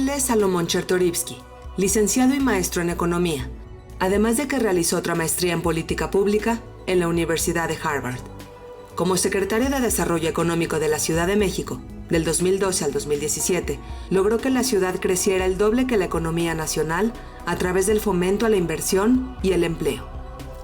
Él es Salomón Chertorivsky, licenciado y maestro en economía, además de que realizó otra maestría en política pública en la Universidad de Harvard. Como secretario de Desarrollo Económico de la Ciudad de México, del 2012 al 2017, logró que la ciudad creciera el doble que la economía nacional a través del fomento a la inversión y el empleo.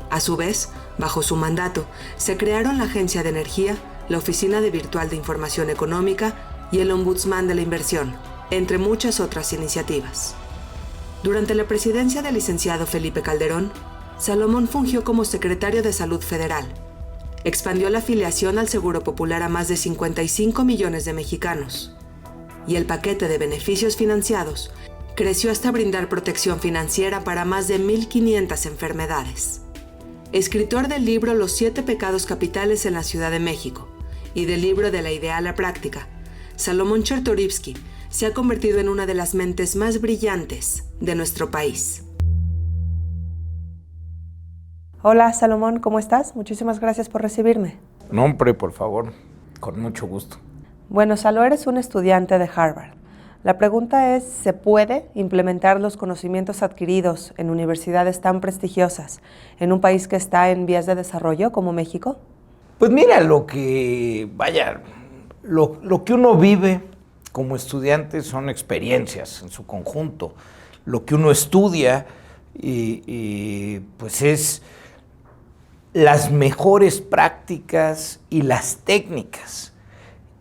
A su vez, bajo su mandato, se crearon la Agencia de Energía, la Oficina de Virtual de Información Económica y el Ombudsman de la Inversión, entre muchas otras iniciativas. Durante la presidencia del licenciado Felipe Calderón, Salomón fungió como secretario de Salud Federal. Expandió la afiliación al Seguro Popular a más de 55 millones de mexicanos. Y el paquete de beneficios financiados creció hasta brindar protección financiera para más de 1,500 enfermedades. Escritor del libro Los 7 pecados capitales en la Ciudad de México y del libro De la idea a la práctica, Salomón Chertorivsky se ha convertido en una de las mentes más brillantes de nuestro país. Hola Salomón, ¿cómo estás? Muchísimas gracias por recibirme. No, hombre, por favor, con mucho gusto. Bueno, Salo, eres un estudiante de Harvard. La pregunta es, ¿se puede implementar los conocimientos adquiridos en universidades tan prestigiosas en un país que está en vías de desarrollo como México? Pues mira, lo que uno vive como estudiante son experiencias en su conjunto. Lo que uno estudia pues es las mejores prácticas y las técnicas.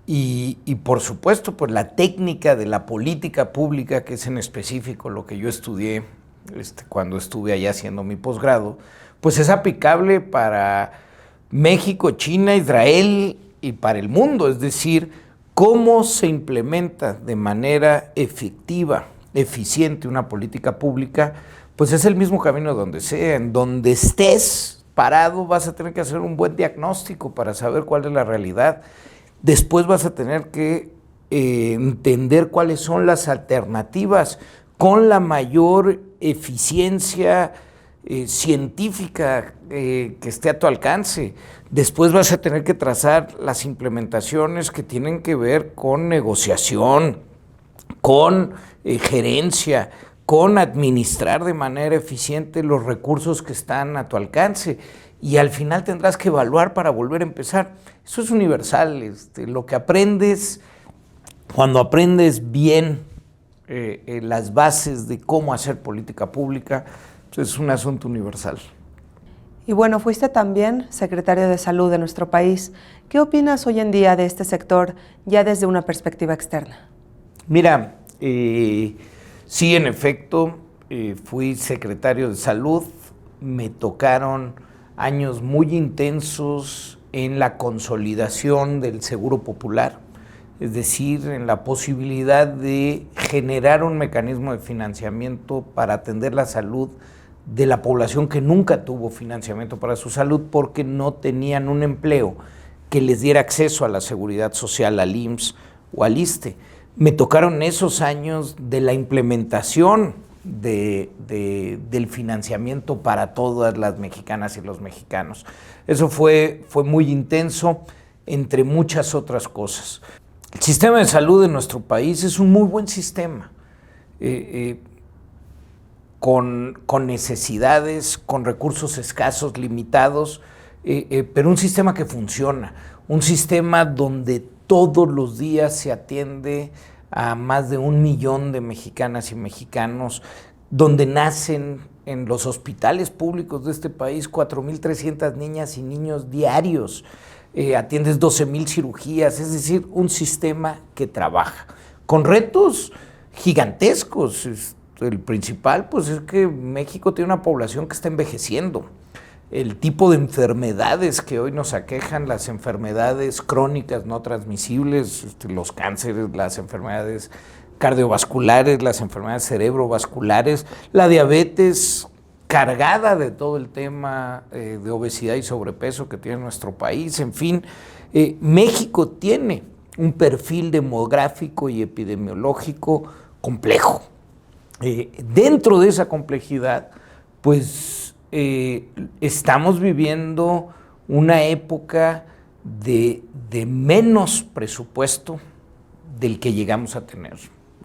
Y por supuesto, pues la técnica de la política pública, que es en específico lo que yo estudié cuando estuve allá haciendo mi posgrado, pues es aplicable para México, China, Israel y para el mundo. Es decir, cómo se implementa de manera efectiva, eficiente una política pública, pues es el mismo camino donde sea. En donde estés parado vas a tener que hacer un buen diagnóstico para saber cuál es la realidad. Después vas a tener que entender cuáles son las alternativas con la mayor eficiencia científica que esté a tu alcance. Después vas a tener que trazar las implementaciones que tienen que ver con negociación, con gerencia, con administrar de manera eficiente los recursos que están a tu alcance. Y al final tendrás que evaluar para volver a empezar. Eso es universal. Lo que aprendes, cuando aprendes bien las bases de cómo hacer política pública, es un asunto universal. Y bueno, fuiste también secretario de Salud de nuestro país. ¿Qué opinas hoy en día de este sector ya desde una perspectiva externa? Mira, sí, en efecto, fui secretario de Salud. Me tocaron años muy intensos en la consolidación del Seguro Popular, es decir, en la posibilidad de generar un mecanismo de financiamiento para atender la salud de la población que nunca tuvo financiamiento para su salud porque no tenían un empleo que les diera acceso a la seguridad social, al IMSS o al ISSSTE. Me tocaron esos años de la implementación del financiamiento para todas las mexicanas y los mexicanos. Eso fue muy intenso, entre muchas otras cosas. El sistema de salud de nuestro país es un muy buen sistema, con necesidades, con recursos escasos, limitados, pero un sistema que funciona, un sistema donde todos los días se atiende a más de 1 millón de mexicanas y mexicanos, donde nacen en los hospitales públicos de este país 4,300 niñas y niños diarios, atiendes 12,000 cirugías, es decir, un sistema que trabaja, con retos gigantescos. El principal, pues, es que México tiene una población que está envejeciendo. El tipo de enfermedades que hoy nos aquejan, las enfermedades crónicas no transmisibles, los cánceres, las enfermedades cardiovasculares, las enfermedades cerebrovasculares, la diabetes, cargada de todo el tema de obesidad y sobrepeso que tiene nuestro país. En fin, México tiene un perfil demográfico y epidemiológico complejo. Dentro de esa complejidad, pues, estamos viviendo una época de menos presupuesto del que llegamos a tener.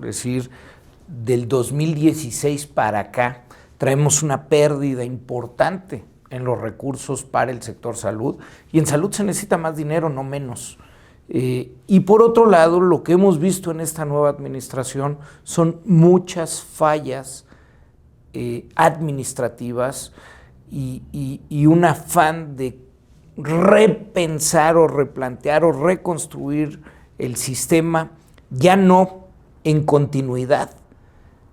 Es decir, del 2016 para acá traemos una pérdida importante en los recursos para el sector salud, y en salud se necesita más dinero, no menos. Y por otro lado, lo que hemos visto en esta nueva administración son muchas fallas administrativas y un afán de repensar o replantear o reconstruir el sistema, ya no en continuidad,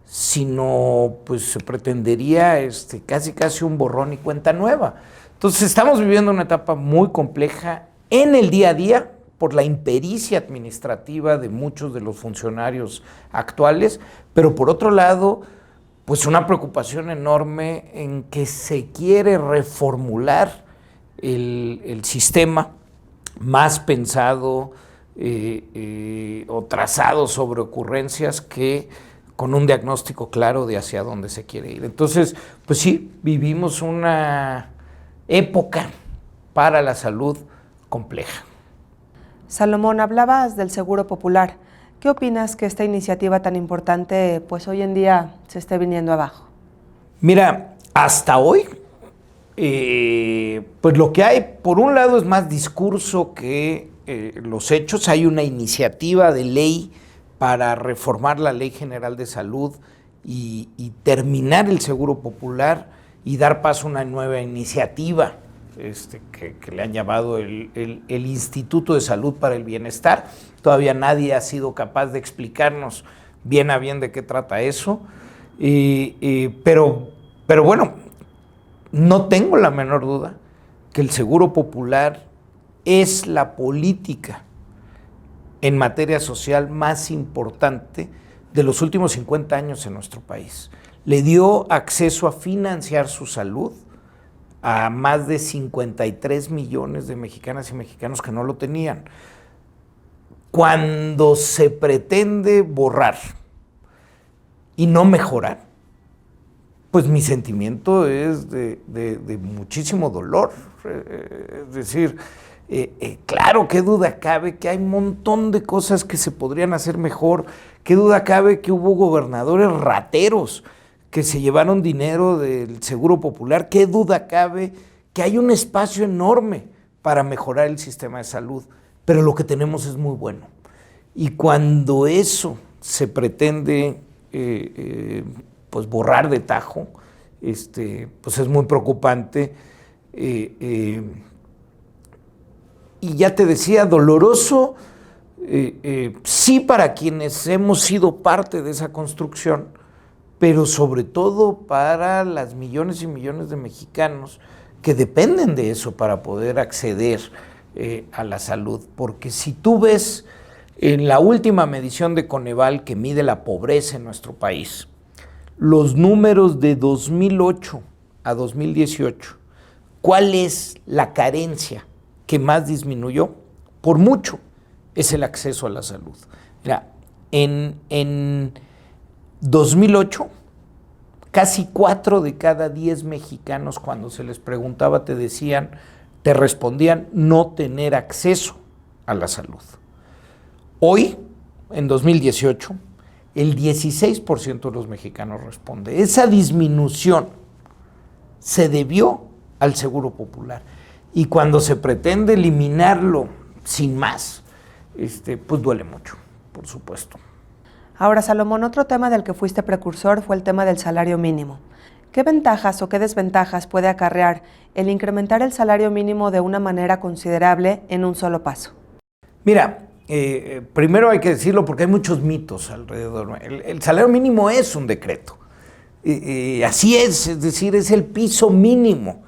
sino pues se pretendería casi un borrón y cuenta nueva. Entonces estamos viviendo una etapa muy compleja en el día a día por la impericia administrativa de muchos de los funcionarios actuales, pero por otro lado, pues una preocupación enorme en que se quiere reformular el sistema más pensado o trazado sobre ocurrencias que con un diagnóstico claro de hacia dónde se quiere ir. Entonces, pues sí, vivimos una época para la salud compleja. Salomón, hablabas del Seguro Popular. ¿Qué opinas que esta iniciativa tan importante, pues hoy en día se esté viniendo abajo? Mira, hasta hoy, pues lo que hay, por un lado, es más discurso que los hechos. Hay una iniciativa de ley para reformar la Ley General de Salud y terminar el Seguro Popular y dar paso a una nueva iniciativa que le han llamado el Instituto de Salud para el Bienestar. Todavía nadie ha sido capaz de explicarnos bien a bien de qué trata eso, pero bueno, no tengo la menor duda que el Seguro Popular es la política en materia social más importante de los últimos 50 años en nuestro país. Le dio acceso a financiar su salud a más de 53 millones de mexicanas y mexicanos que no lo tenían. Cuando se pretende borrar y no mejorar, pues mi sentimiento es de muchísimo dolor. Es decir, claro, qué duda cabe que hay un montón de cosas que se podrían hacer mejor, qué duda cabe que hubo gobernadores rateros que se llevaron dinero del Seguro Popular, qué duda cabe que hay un espacio enorme para mejorar el sistema de salud, pero lo que tenemos es muy bueno. Y cuando eso se pretende pues borrar de tajo, pues es muy preocupante. Y ya te decía, doloroso, sí para quienes hemos sido parte de esa construcción, pero sobre todo para las millones y millones de mexicanos que dependen de eso para poder acceder a la salud. Porque si tú ves en la última medición de Coneval que mide la pobreza en nuestro país, los números de 2008 a 2018, ¿cuál es la carencia que más disminuyó? Por mucho, es el acceso a la salud. Mira, en 2008, casi 4 de cada 10 mexicanos, cuando se les preguntaba, te respondían no tener acceso a la salud. Hoy, en 2018, el 16% de los mexicanos responde. Esa disminución se debió al Seguro Popular. Y cuando se pretende eliminarlo sin más, pues duele mucho, por supuesto. Ahora, Salomón, otro tema del que fuiste precursor fue el tema del salario mínimo. ¿Qué ventajas o qué desventajas puede acarrear el incrementar el salario mínimo de una manera considerable en un solo paso? Mira, primero hay que decirlo porque hay muchos mitos alrededor. El salario mínimo es un decreto. Así es decir, es el piso mínimo.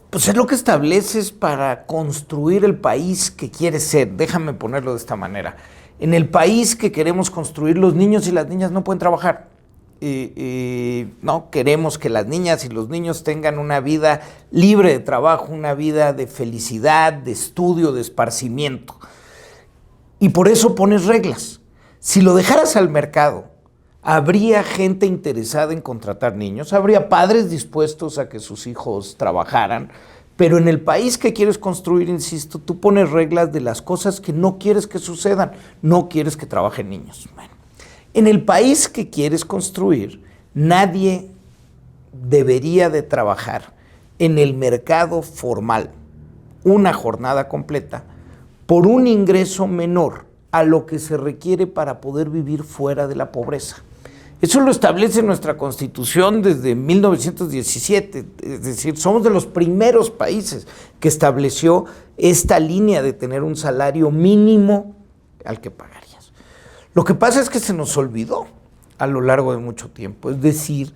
Pues es lo que estableces para construir el país que quieres ser. Déjame ponerlo de esta manera. En el país que queremos construir, los niños y las niñas no pueden trabajar. No queremos que las niñas y los niños tengan una vida libre de trabajo, una vida de felicidad, de estudio, de esparcimiento. Y por eso pones reglas. Si lo dejaras al mercado, habría gente interesada en contratar niños, habría padres dispuestos a que sus hijos trabajaran, pero en el país que quieres construir, insisto, tú pones reglas de las cosas que no quieres que sucedan, no quieres que trabajen niños. Bueno, En el país que quieres construir, nadie debería de trabajar en el mercado formal una jornada completa por un ingreso menor a lo que se requiere para poder vivir fuera de la pobreza. Eso lo establece nuestra Constitución desde 1917, es decir, somos de los primeros países que estableció esta línea de tener un salario mínimo al que pagarías. Lo que pasa es que se nos olvidó a lo largo de mucho tiempo, es decir,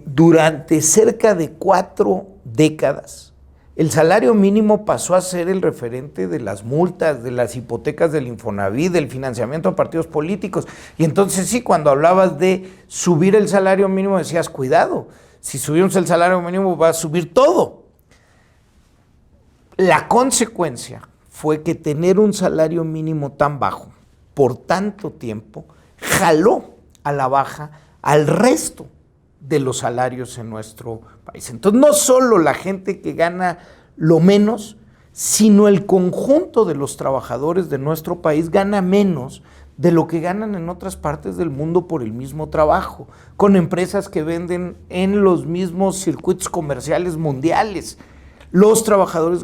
durante cerca de 4 décadas, el salario mínimo pasó a ser el referente de las multas, de las hipotecas del Infonavit, del financiamiento a partidos políticos. Y entonces sí, cuando hablabas de subir el salario mínimo decías, cuidado, si subimos el salario mínimo va a subir todo. La consecuencia fue que tener un salario mínimo tan bajo por tanto tiempo jaló a la baja al resto de los salarios en nuestro país. Entonces, no solo la gente que gana lo menos, sino el conjunto de los trabajadores de nuestro país gana menos de lo que ganan en otras partes del mundo por el mismo trabajo, con empresas que venden en los mismos circuitos comerciales mundiales. Los trabajadores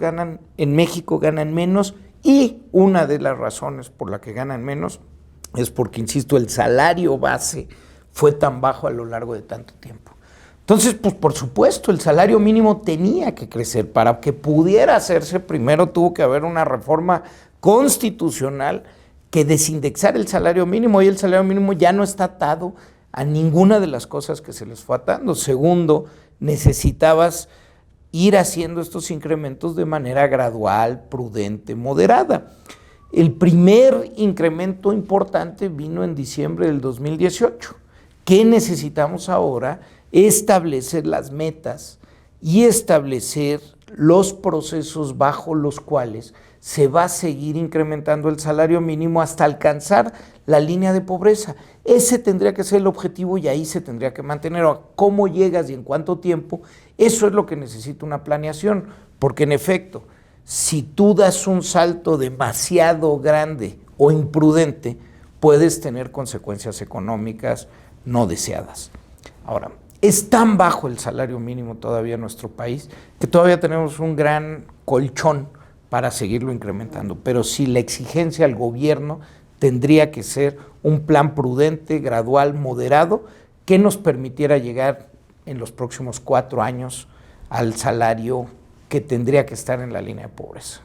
en México ganan menos, y una de las razones por la que ganan menos es porque, insisto, el salario base fue tan bajo a lo largo de tanto tiempo. Entonces, pues por supuesto, el salario mínimo tenía que crecer. Para que pudiera hacerse, primero tuvo que haber una reforma constitucional que desindexara el salario mínimo, y el salario mínimo ya no está atado a ninguna de las cosas que se les fue atando. Segundo, necesitabas ir haciendo estos incrementos de manera gradual, prudente, moderada. El primer incremento importante vino en diciembre del 2018. ¿Qué necesitamos ahora? Establecer las metas y establecer los procesos bajo los cuales se va a seguir incrementando el salario mínimo hasta alcanzar la línea de pobreza. Ese tendría que ser el objetivo y ahí se tendría que mantener. ¿Cómo llegas y en cuánto tiempo? Eso es lo que necesita una planeación, porque en efecto, si tú das un salto demasiado grande o imprudente, puedes tener consecuencias económicas no deseadas. Ahora, es tan bajo el salario mínimo todavía en nuestro país que todavía tenemos un gran colchón para seguirlo incrementando, pero sí, la exigencia al gobierno tendría que ser un plan prudente, gradual, moderado, que nos permitiera llegar en los próximos 4 años al salario que tendría que estar en la línea de pobreza.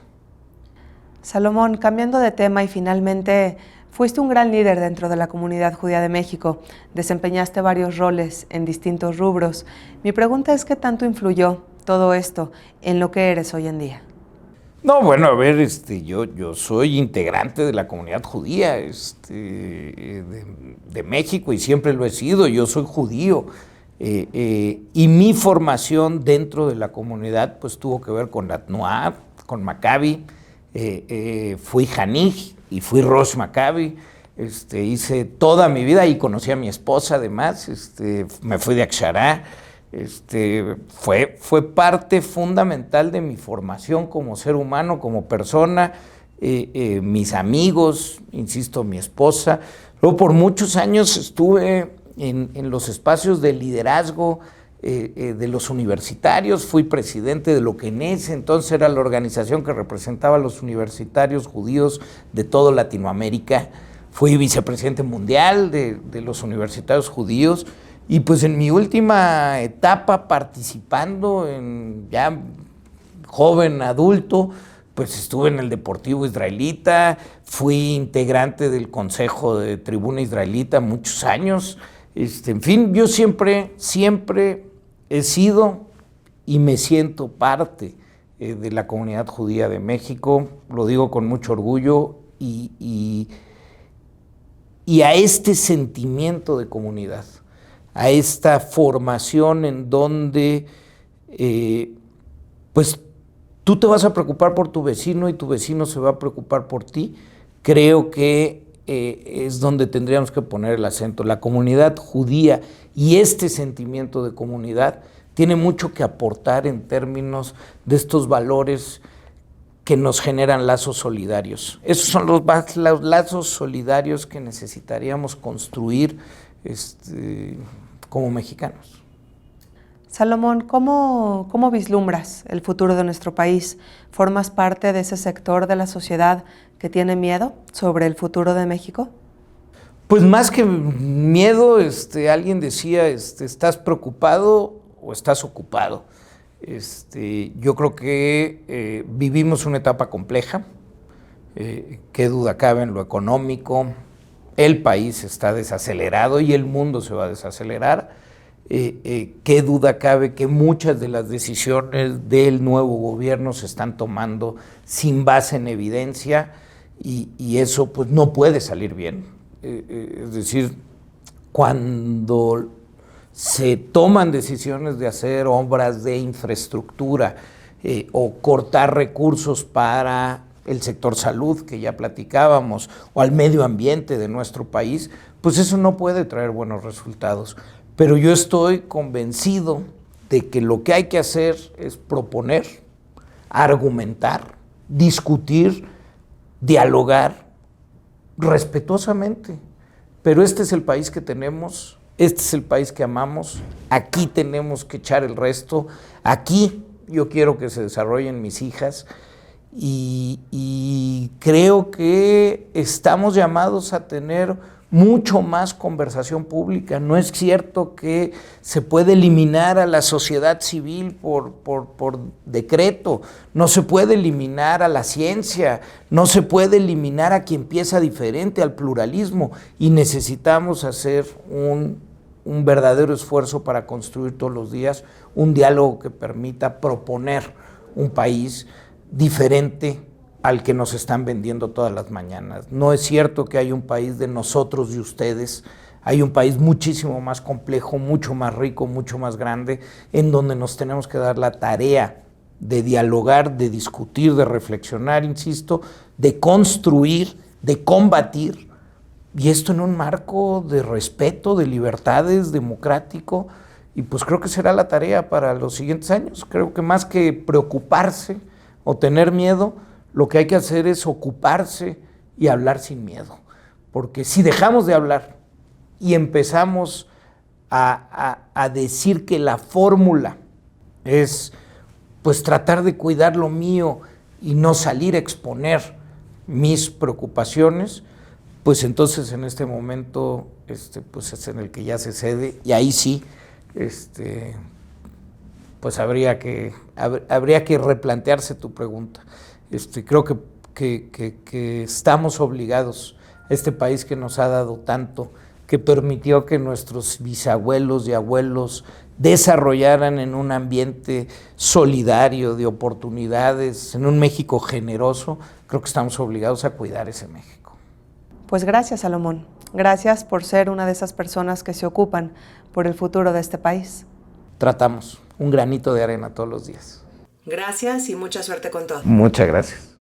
Salomón, cambiando de tema y finalmente, fuiste un gran líder dentro de la comunidad judía de México, desempeñaste varios roles en distintos rubros. Mi pregunta es, ¿qué tanto influyó todo esto en lo que eres hoy en día? No, bueno, a ver, yo soy integrante de la comunidad judía de México y siempre lo he sido. Yo soy judío y mi formación dentro de la comunidad pues tuvo que ver con la Tnuá, con Maccabi. Fui Janij y fui Rosh Maccabi. Hice toda mi vida y conocí a mi esposa además. Me fui de Akshara. Fue parte fundamental de mi formación como ser humano, como persona, mis amigos, insisto, mi esposa. Luego por muchos años estuve en los espacios de liderazgo de los universitarios, fui presidente de lo que en ese entonces era la organización que representaba a los universitarios judíos de toda Latinoamérica, fui vicepresidente mundial de los universitarios judíos. Y pues en mi última etapa participando ya joven, adulto, pues estuve en el Deportivo Israelita, fui integrante del Consejo de Tribuna Israelita muchos años. En fin, yo siempre he sido y me siento parte de la comunidad judía de México, lo digo con mucho orgullo, y a este sentimiento de comunidad, a esta formación en donde pues tú te vas a preocupar por tu vecino y tu vecino se va a preocupar por ti, creo que es donde tendríamos que poner el acento. La comunidad judía y este sentimiento de comunidad tiene mucho que aportar en términos de estos valores que nos generan lazos solidarios. Esos son los lazos solidarios que necesitaríamos construir como mexicanos. Salomón, ¿cómo vislumbras el futuro de nuestro país? ¿Formas parte de ese sector de la sociedad que tiene miedo sobre el futuro de México? Pues más que miedo, alguien decía, ¿estás preocupado o estás ocupado? Yo creo que vivimos una etapa compleja, qué duda cabe en lo económico, el país está desacelerado y el mundo se va a desacelerar, qué duda cabe que muchas de las decisiones del nuevo gobierno se están tomando sin base en evidencia y eso pues no puede salir bien. Es decir, cuando se toman decisiones de hacer obras de infraestructura o cortar recursos para el sector salud, que ya platicábamos, o al medio ambiente de nuestro país, pues eso no puede traer buenos resultados. Pero yo estoy convencido de que lo que hay que hacer es proponer, argumentar, discutir, dialogar respetuosamente. Pero este es el país que tenemos, este es el país que amamos, aquí tenemos que echar el resto, aquí yo quiero que se desarrollen mis hijas y creo que estamos llamados a tener mucho más conversación pública. No es cierto que se puede eliminar a la sociedad civil por decreto, no se puede eliminar a la ciencia, no se puede eliminar a quien piensa diferente, al pluralismo, y necesitamos hacer un verdadero esfuerzo para construir todos los días un diálogo que permita proponer un país diferente al que nos están vendiendo todas las mañanas. No es cierto que hay un país de nosotros y ustedes, hay un país muchísimo más complejo, mucho más rico, mucho más grande, en donde nos tenemos que dar la tarea de dialogar, de discutir, de reflexionar, insisto, de construir, de combatir, y esto en un marco de respeto, de libertades, democrático, y pues creo que será la tarea para los siguientes años. Creo que más que preocuparse o tener miedo, lo que hay que hacer es ocuparse y hablar sin miedo, porque si dejamos de hablar y empezamos a decir que la fórmula es pues tratar de cuidar lo mío y no salir a exponer mis preocupaciones, pues entonces en este momento pues es en el que ya se cede, y ahí sí pues habría que replantearse tu pregunta. Creo que estamos obligados, a este país que nos ha dado tanto, que permitió que nuestros bisabuelos y abuelos desarrollaran en un ambiente solidario, de oportunidades, en un México generoso. Creo que estamos obligados a cuidar ese México. Pues gracias, Salomón. Gracias por ser una de esas personas que se ocupan por el futuro de este país. Tratamos un granito de arena todos los días. Gracias y mucha suerte con todo. Muchas gracias.